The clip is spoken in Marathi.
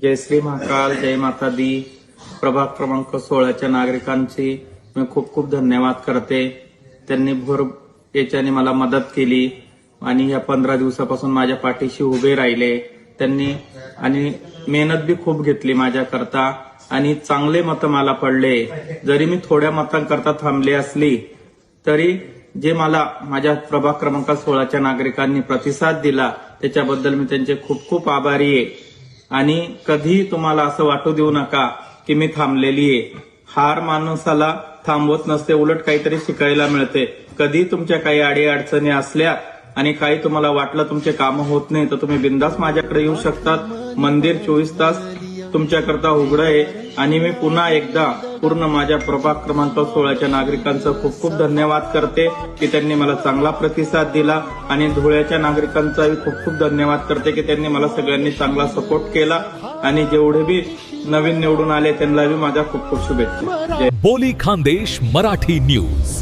जय श्री महाकाल, जय माता दी. प्रभाग क्रमांक 16च्या नागरिकांची मी खूप खूप धन्यवाद करते. त्यांनी भर याच्याने मला मदत केली आणि या 15 दिवसापासून माझ्या पाठीशी उभे राहिले. त्यांनी आणि मेहनत बी खूप घेतली माझ्याकरता आणि चांगले मतं मला पडले. जरी मी थोड्या मतांकरता थांबले असली तरी जे मला माझ्या प्रभाग क्रमांक 16च्या नागरिकांनी प्रतिसाद दिला त्याच्याबद्दल मी त्यांचे खूप खूप आभारी आहे. आणि कधी तुम्हाला असं वाटू देऊ नका की मी थांबलेली आहे. हार माणसाला थांबवत नसते, उलट काहीतरी शिकायला मिळते. कधी तुमच्या काही अडीअडचणी असल्या आणि काही तुम्हाला वाटलं तुमचे कामं होत नाही तर तुम्ही बिंदास माझ्याकडे येऊ शकतात. मंदिर 24 तास तुमच्याकरता उघडं आहे. आणि मी पुन्हा एकदा पूर्ण माझ्या प्रभाग क्रमांक 16च्या नागरिकांचं खूप खूप धन्यवाद करते की त्यांनी मला चांगला प्रतिसाद दिला. आणि धुळ्याच्या नागरिकांचाही खूप खूप धन्यवाद करते की त्यांनी मला सगळ्यांनी चांगला सपोर्ट केला. आणि जेवढे बी नवीन निवडून आले त्यांना बी माझ्या खूप खूप शुभेच्छा. बोली खानदेश मराठी न्यूज.